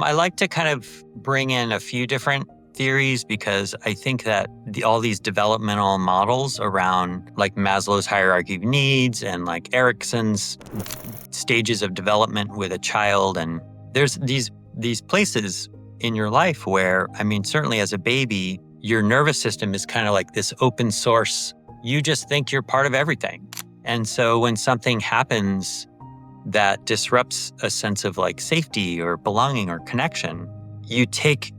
I like to kind of bring in a few different theories because I think that all these developmental models around like Maslow's hierarchy of needs and like Erickson's stages of development with a child, and there's these places in your life where, I mean, certainly as a baby, your nervous system is kind of like this open source. You just think you're part of everything. And so when something happens that disrupts a sense of like safety or belonging or connection, you take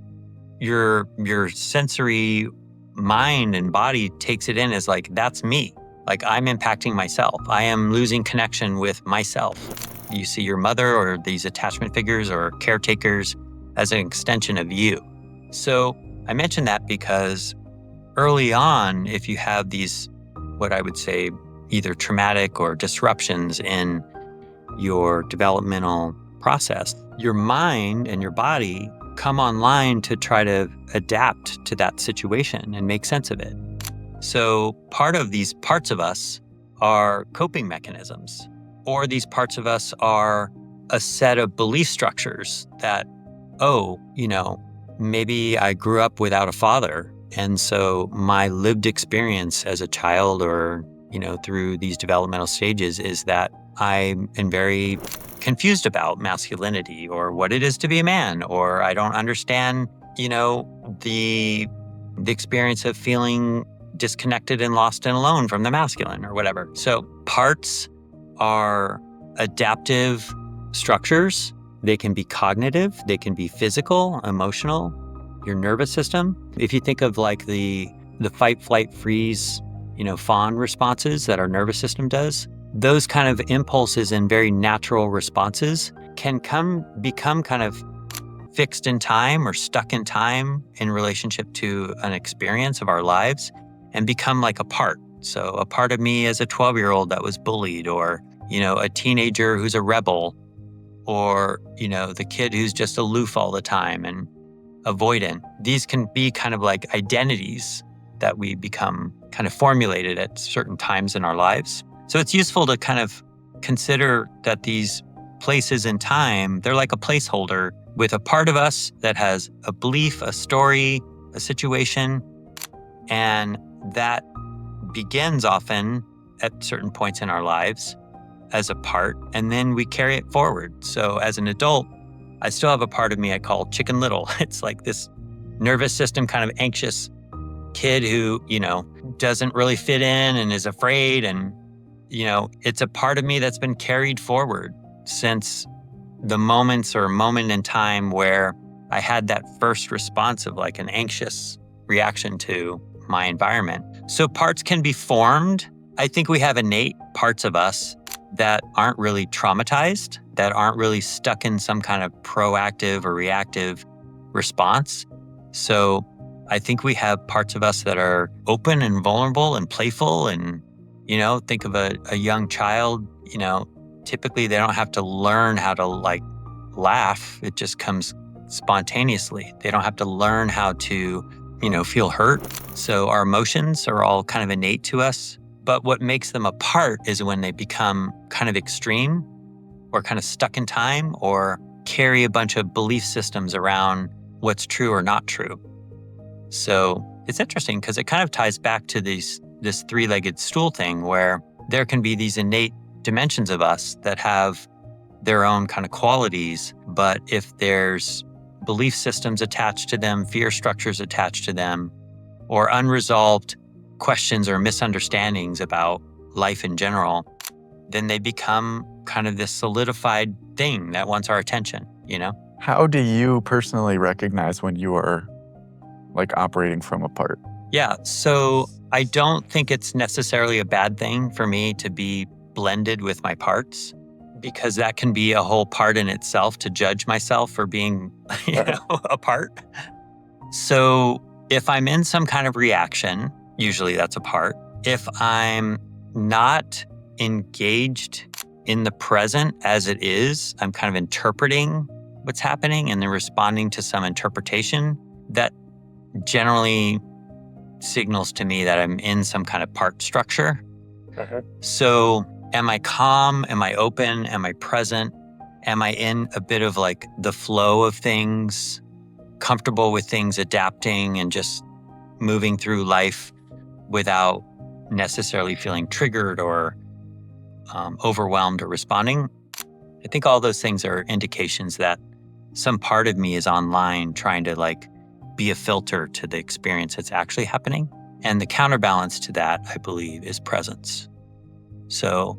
your sensory mind and body takes it in as like, that's me. Like I'm impacting myself. I am losing connection with myself. You see your mother or these attachment figures or caretakers as an extension of you. So I mention that because early on, if you have these, what I would say, either traumatic or disruptions in your developmental process, your mind and your body come online to try to adapt to that situation and make sense of it. So part of these parts of us are coping mechanisms, or these parts of us are a set of belief structures that, maybe I grew up without a father. And so my lived experience as a child or, through these developmental stages is that I am very confused about masculinity or what it is to be a man, or I don't understand, the experience of feeling disconnected and lost and alone from the masculine or whatever. So parts are adaptive structures. They can be cognitive, they can be physical, emotional, your nervous system. If you think of like the fight, flight, freeze, fawn responses that our nervous system does, those kind of impulses and very natural responses can become kind of fixed in time or stuck in time in relationship to an experience of our lives and become like a part. So a part of me as a 12-year-old that was bullied, or, a teenager who's a rebel, or, the kid who's just aloof all the time and avoidant. These can be kind of like identities that we become kind of formulated at certain times in our lives. So it's useful to kind of consider that these places in time, they're like a placeholder with a part of us that has a belief, a story, a situation, and that begins often at certain points in our lives as a part, and then we carry it forward. So as an adult, I still have a part of me I call Chicken Little. It's like this nervous system kind of anxious kid who, doesn't really fit in and is afraid. And, it's a part of me that's been carried forward since the moment in time where I had that first response of like an anxious reaction to my environment. So parts can be formed. I think we have innate parts of us that aren't really traumatized, that aren't really stuck in some kind of proactive or reactive response. So I think we have parts of us that are open and vulnerable and playful. And, think of a young child, typically they don't have to learn how to like laugh. It just comes spontaneously. They don't have to learn how to, feel hurt. So our emotions are all kind of innate to us. But what makes them apart is when they become kind of extreme or kind of stuck in time or carry a bunch of belief systems around what's true or not true. So it's interesting because it kind of ties back to this three-legged stool thing where there can be these innate dimensions of us that have their own kind of qualities. But if there's belief systems attached to them, fear structures attached to them, or unresolved questions or misunderstandings about life in general, then they become kind of this solidified thing that wants our attention, How do you personally recognize when you are like operating from a part? Yeah, so I don't think it's necessarily a bad thing for me to be blended with my parts, because that can be a whole part in itself to judge myself for being, a part. So if I'm in some kind of reaction, usually that's a part. If I'm not engaged in the present as it is, I'm kind of interpreting what's happening and then responding to some interpretation that generally signals to me that I'm in some kind of part structure. So am I calm? Am I open? Am I present? Am I in a bit of like the flow of things, comfortable with things, adapting and just moving through life without necessarily feeling triggered or overwhelmed or responding? I think all those things are indications that some part of me is online trying to like be a filter to the experience that's actually happening. And the counterbalance to that, I believe, is presence. So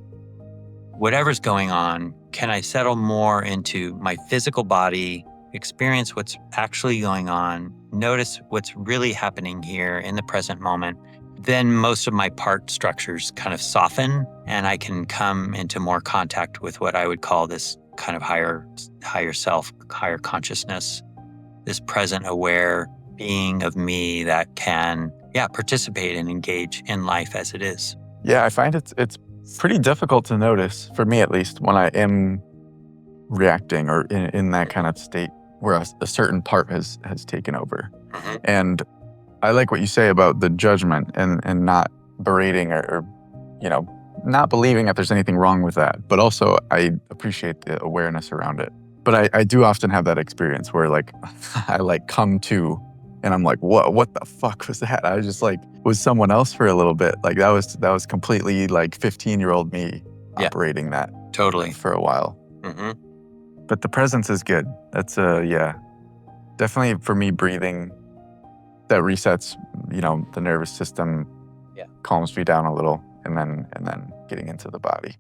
whatever's going on, can I settle more into my physical body, experience what's actually going on, notice what's really happening here in the present moment? Then most of my part structures kind of soften and I can come into more contact with what I would call this kind of higher self, higher consciousness, this present aware being of me that can, participate and engage in life as it is. Yeah, I find it's pretty difficult to notice, for me at least, when I am reacting or in that kind of state where a certain part has taken over. Mhm. And I like what you say about the judgment and not berating or not believing that there's anything wrong with that. But also I appreciate the awareness around it. But I do often have that experience where like I like come to and I'm like, what the fuck was that? I was just like was someone else for a little bit. Like that was completely like 15-year-old me Yeah. operating that Totally. for a while. Hmm. But the presence is good. That's definitely for me breathing. That resets, the nervous system, Yeah. calms me down a little, and then getting into the body.